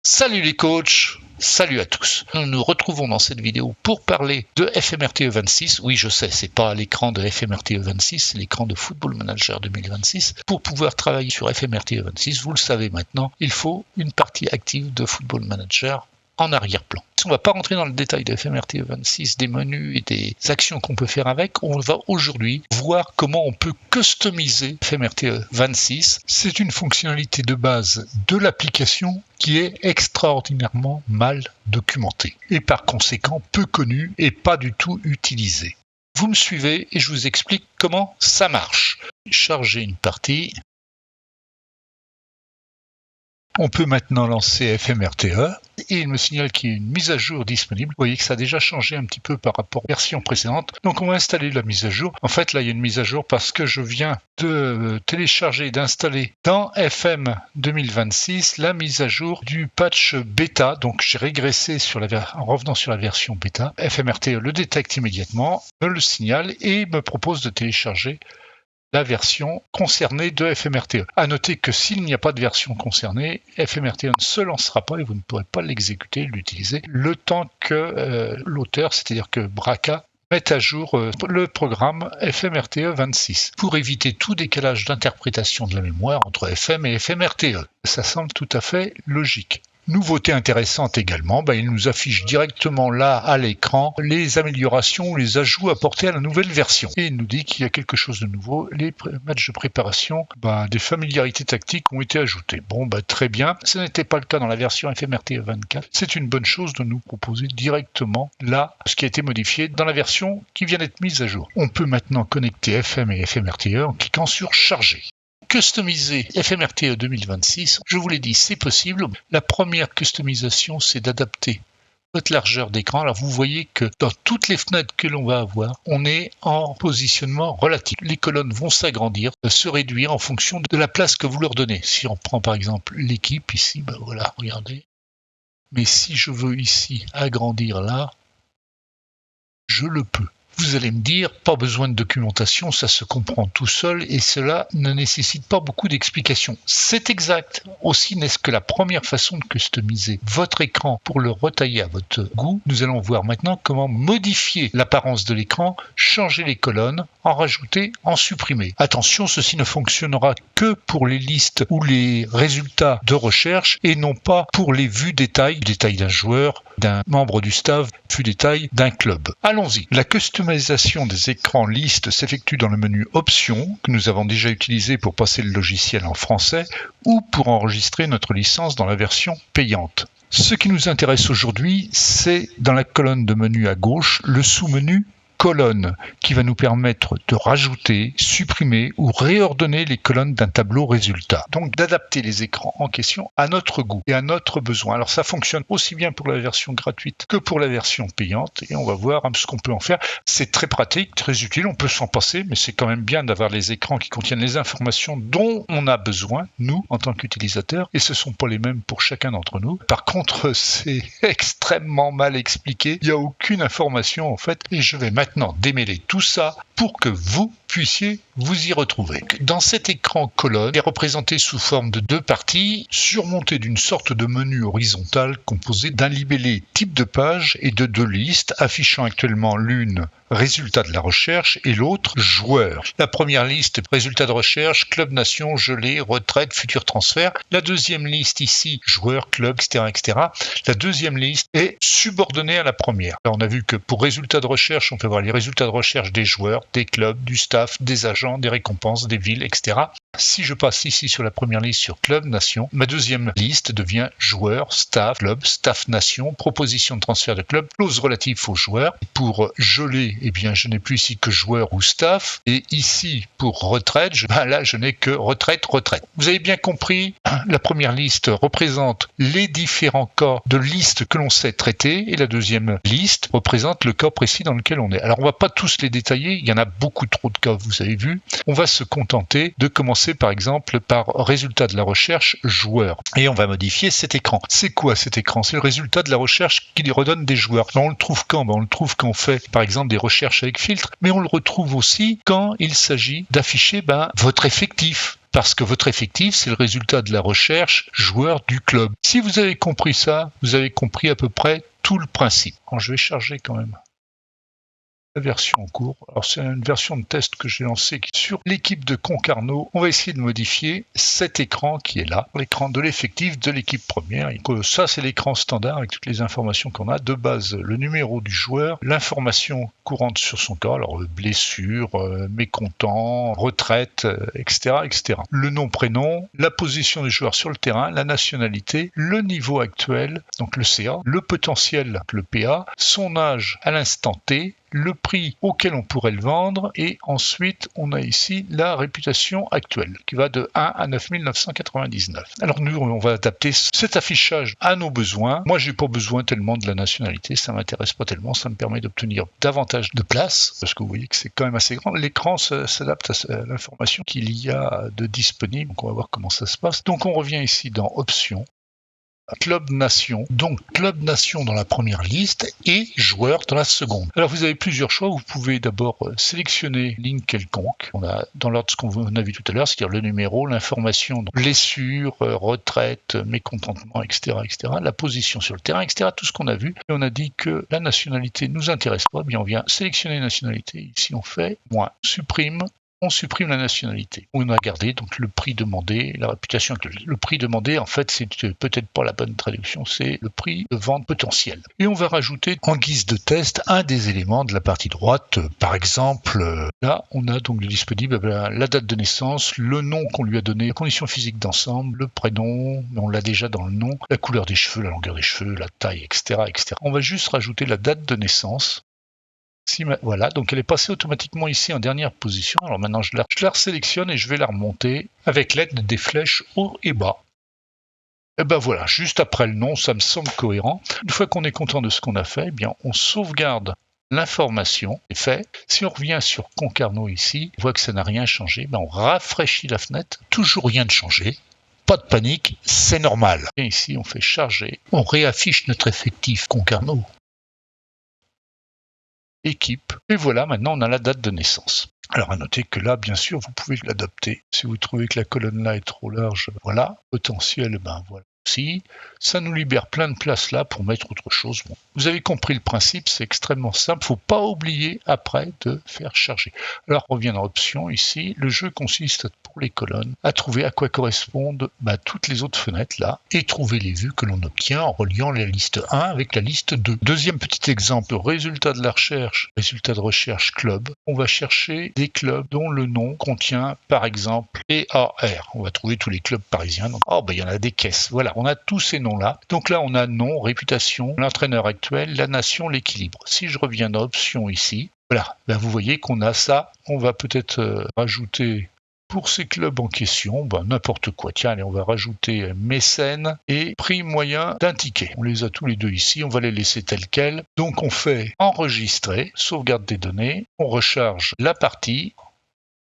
Salut les coachs, salut à tous. Nous nous retrouvons dans cette vidéo pour parler de FMRTE 26. Oui, je sais, c'est pas l'écran de FMRTE 26, c'est l'écran de Football Manager 2026. Pour pouvoir travailler sur FMRTE 26, vous le savez maintenant, il faut une partie active de Football Manager en arrière-plan. On ne va pas rentrer dans le détail de FMRTE 26, des menus et des actions qu'on peut faire avec. On va aujourd'hui voir comment on peut customiser FMRTE 26. C'est une fonctionnalité de base de l'application qui est extraordinairement mal documentée et par conséquent peu connue et pas du tout utilisée. Vous me suivez et je vous explique comment ça marche. Charger une partie. On peut maintenant lancer FMRTE et il me signale qu'il y a une mise à jour disponible. Vous voyez que ça a déjà changé un petit peu par rapport à la version précédente. Donc on va installer la mise à jour. En fait là il y a une mise à jour parce que je viens de télécharger et d'installer dans FM 2026 la mise à jour du patch bêta. Donc j'ai régressé en revenant sur la version bêta. FMRTE le détecte immédiatement, me le signale et me propose de télécharger la version concernée de FMRTE. À noter que s'il n'y a pas de version concernée, FMRTE ne se lancera pas et vous ne pourrez pas l'exécuter, l'utiliser, le temps que l'auteur, c'est-à-dire que Braca, mette à jour le programme FMRTE 26 pour éviter tout décalage d'interprétation de la mémoire entre FM et FMRTE. Ça semble tout à fait logique. Nouveauté intéressante également, il nous affiche directement là à l'écran les améliorations ou les ajouts apportés à la nouvelle version. Et il nous dit qu'il y a quelque chose de nouveau, les matchs de préparation, des familiarités tactiques ont été ajoutées. Très bien, ce n'était pas le cas dans la version FMRTE 24. C'est une bonne chose de nous proposer directement là ce qui a été modifié dans la version qui vient d'être mise à jour. On peut maintenant connecter FM et FMRTE en cliquant sur Charger. Customiser FMRTE 2026, je vous l'ai dit, c'est possible. La première customisation, c'est d'adapter votre largeur d'écran. Alors vous voyez que dans toutes les fenêtres que l'on va avoir, on est en positionnement relatif. Les colonnes vont s'agrandir, se réduire en fonction de la place que vous leur donnez. Si on prend par exemple l'équipe ici, voilà, regardez. Mais si je veux ici agrandir là, je le peux. Vous allez me dire, pas besoin de documentation, ça se comprend tout seul et cela ne nécessite pas beaucoup d'explications. C'est exact. Aussi n'est-ce que la première façon de customiser votre écran pour le retailler à votre goût. Nous allons voir maintenant comment modifier l'apparence de l'écran, changer les colonnes, en rajouter, en supprimer. Attention, ceci ne fonctionnera que pour les listes ou les résultats de recherche et non pas pour les vues détails d'un joueur, d'un membre du staff, vue détail d'un club. Allons-y. La customisation des écrans listes s'effectue dans le menu Options, que nous avons déjà utilisé pour passer le logiciel en français, ou pour enregistrer notre licence dans la version payante. Ce qui nous intéresse aujourd'hui, c'est dans la colonne de menu à gauche, le sous-menu colonne qui va nous permettre de rajouter, supprimer ou réordonner les colonnes d'un tableau résultat. Donc d'adapter les écrans en question à notre goût et à notre besoin. Alors ça fonctionne aussi bien pour la version gratuite que pour la version payante et on va voir ce qu'on peut en faire. C'est très pratique, très utile, on peut s'en passer, mais c'est quand même bien d'avoir les écrans qui contiennent les informations dont on a besoin, nous, en tant qu'utilisateurs, et ce ne sont pas les mêmes pour chacun d'entre nous. Par contre, c'est extrêmement mal expliqué, il n'y a aucune information en fait, et je vais maintenant démêler tout ça pour que vous puissiez vous y retrouver. Dans cet écran colonne, il est représenté sous forme de deux parties, surmonté d'une sorte de menu horizontal composé d'un libellé type de page et de deux listes, affichant actuellement l'une résultat de la recherche et l'autre joueur. La première liste, résultat de recherche, club, nation, gelée, retraite, futur transfert. La deuxième liste ici, joueur, club, etc. La deuxième liste est subordonnée à la première. Là, on a vu que pour résultat de recherche, on peut voir les résultats de recherche des joueurs, des clubs, du staff, des agents, des récompenses, des villes, etc. Si je passe ici sur la première liste sur club, nation, ma deuxième liste devient joueur, staff, club, staff, nation, proposition de transfert de club, clause relative aux joueurs. Pour geler, je n'ai plus ici que joueur ou staff. Et ici, pour retraite, là, je n'ai que retraite. Vous avez bien compris, la première liste représente les différents cas de listes que l'on sait traiter et la deuxième liste représente le cas précis dans lequel on est. Alors, on ne va pas tous les détailler, il y en a beaucoup trop de cas, vous avez vu. On va se contenter de commencer par exemple par résultat de la recherche joueur. Et on va modifier cet écran. C'est quoi cet écran? C'est le résultat de la recherche qui lui redonne des joueurs. Alors, on le trouve quand? On le trouve quand on fait par exemple des recherches avec filtre, mais on le retrouve aussi quand il s'agit d'afficher votre effectif. parce que votre effectif, c'est le résultat de la recherche joueur du club. Si vous avez compris ça, vous avez compris à peu près tout le principe. Alors, je vais charger quand même la version en cours. Alors c'est une version de test que j'ai lancée sur l'équipe de Concarneau. On va essayer de modifier cet écran qui est là, l'écran de l'effectif de l'équipe première. Et ça c'est l'écran standard avec toutes les informations qu'on a. De base, le numéro du joueur, l'information courante sur son cas, alors blessure, mécontent, retraite, etc., etc. Le nom, prénom, la position du joueur sur le terrain, la nationalité, le niveau actuel, donc le CA, le potentiel, le PA, son âge à l'instant T, le prix auquel on pourrait le vendre, et ensuite on a ici la réputation actuelle qui va de 1 à 9 999. Alors nous on va adapter cet affichage à nos besoins. Moi j'ai pas besoin tellement de la nationalité, ça m'intéresse pas tellement, ça me permet d'obtenir davantage de place parce que vous voyez que c'est quand même assez grand. L'écran s'adapte à l'information qu'il y a de disponible, donc on va voir comment ça se passe. Donc on revient ici dans Options, Club Nation, donc Club Nation dans la première liste et joueur dans la seconde. Alors vous avez plusieurs choix, vous pouvez d'abord sélectionner une ligne quelconque, on a dans l'ordre ce qu'on a vu tout à l'heure, c'est-à-dire le numéro, l'information, blessure, retraite, mécontentement, etc., etc., la position sur le terrain, etc., tout ce qu'on a vu. Et on a dit que la nationalité ne nous intéresse pas, bien on vient sélectionner nationalité, ici on fait moins, supprime, on supprime la nationalité. On a gardé donc le prix demandé, la réputation actuelle. Le prix demandé, en fait, c'est peut-être pas la bonne traduction, c'est le prix de vente potentiel. Et on va rajouter en guise de test un des éléments de la partie droite. Par exemple, là, on a donc disponible la date de naissance, le nom qu'on lui a donné, la condition physique d'ensemble, le prénom, mais on l'a déjà dans le nom, la couleur des cheveux, la longueur des cheveux, la taille, etc., etc. On va juste rajouter la date de naissance. Voilà, donc elle est passée automatiquement ici en dernière position. Alors maintenant je la resélectionne et je vais la remonter avec l'aide des flèches haut et bas. Et ben voilà, juste après le nom, ça me semble cohérent. Une fois qu'on est content de ce qu'on a fait, eh bien on sauvegarde l'information, c'est fait. Si on revient sur Concarneau ici, on voit que ça n'a rien changé, ben on rafraîchit la fenêtre, toujours rien de changé. Pas de panique, c'est normal. Et ici on fait charger, on réaffiche notre effectif Concarneau. Équipe, et voilà, maintenant on a la date de naissance. Alors à noter que là, bien sûr, vous pouvez l'adapter. Si vous trouvez que la colonne là est trop large, voilà, potentiel, ben voilà aussi. Ça nous libère plein de place là pour mettre autre chose. Bon. Vous avez compris le principe, c'est extrêmement simple. Faut pas oublier après de faire charger. Alors on revient dans Options ici. Le jeu consiste pour les colonnes à trouver à quoi correspondent toutes les autres fenêtres là et trouver les vues que l'on obtient en reliant la liste 1 avec la liste 2. Deuxième petit exemple, résultat de la recherche, résultat de recherche club. On va chercher des clubs dont le nom contient par exemple PAR. On va trouver tous les clubs parisiens. Donc, il y en a des caisses. Voilà, on a tous ces noms-là. Donc là, on a nom, réputation, l'entraîneur actuel, la nation, l'équilibre. Si je reviens dans Options ici, voilà, vous voyez qu'on a ça. On va peut-être rajouter pour ces clubs en question, n'importe quoi. Tiens, allez, on va rajouter mécène et prix moyen d'un ticket. On les a tous les deux ici, on va les laisser tels quels. Donc on fait enregistrer, sauvegarde des données, on recharge la partie.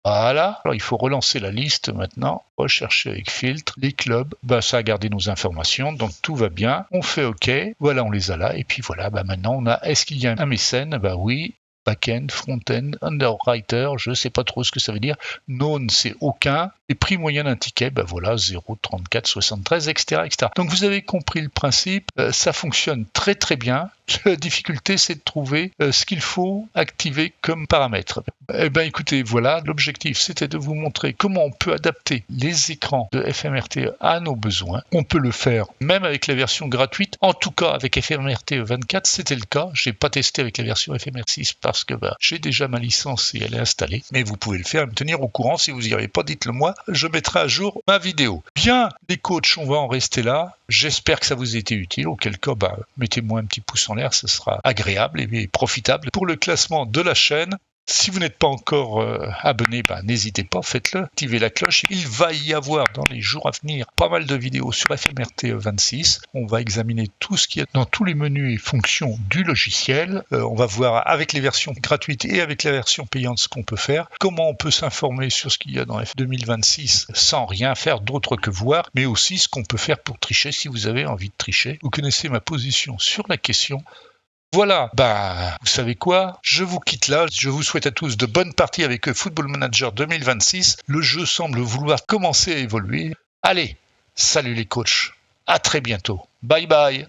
Voilà, alors il faut relancer la liste maintenant, rechercher avec filtre, les clubs, ça a gardé nos informations, donc tout va bien, on fait OK, voilà on les a là, et puis voilà, maintenant on a, est-ce qu'il y a un mécène? Oui, back-end, front-end, underwriter, je ne sais pas trop ce que ça veut dire, known c'est aucun, et prix moyen d'un ticket, voilà, 0,3473, etc., etc. Donc vous avez compris le principe, ça fonctionne très très bien. La difficulté, c'est de trouver ce qu'il faut activer comme paramètre. Écoutez, voilà, l'objectif, c'était de vous montrer comment on peut adapter les écrans de FMRTE à nos besoins. On peut le faire même avec la version gratuite. En tout cas, avec FMRTE 24, c'était le cas. J'ai pas testé avec la version FMR6 parce que j'ai déjà ma licence et elle est installée. Mais vous pouvez le faire et me tenir au courant. Si vous n'y arrivez pas, dites-le moi. Je mettrai à jour ma vidéo. Bien, les coachs, on va en rester là. J'espère que ça vous a été utile. Auquel cas, mettez-moi un petit pouce en l'air, ce sera agréable et profitable pour le classement de la chaîne. Si vous n'êtes pas encore abonné, n'hésitez pas, faites-le, activez la cloche. Il va y avoir dans les jours à venir pas mal de vidéos sur FMRTE 26. On va examiner tout ce qu'il y a dans tous les menus et fonctions du logiciel. On va voir avec les versions gratuites et avec la version payante ce qu'on peut faire, comment on peut s'informer sur ce qu'il y a dans F 2026 sans rien faire d'autre que voir, mais aussi ce qu'on peut faire pour tricher si vous avez envie de tricher. Vous connaissez ma position sur la question. Voilà, vous savez quoi? Je vous quitte là. Je vous souhaite à tous de bonnes parties avec Football Manager 2026. Le jeu semble vouloir commencer à évoluer. Allez, salut les coachs. À très bientôt. Bye bye.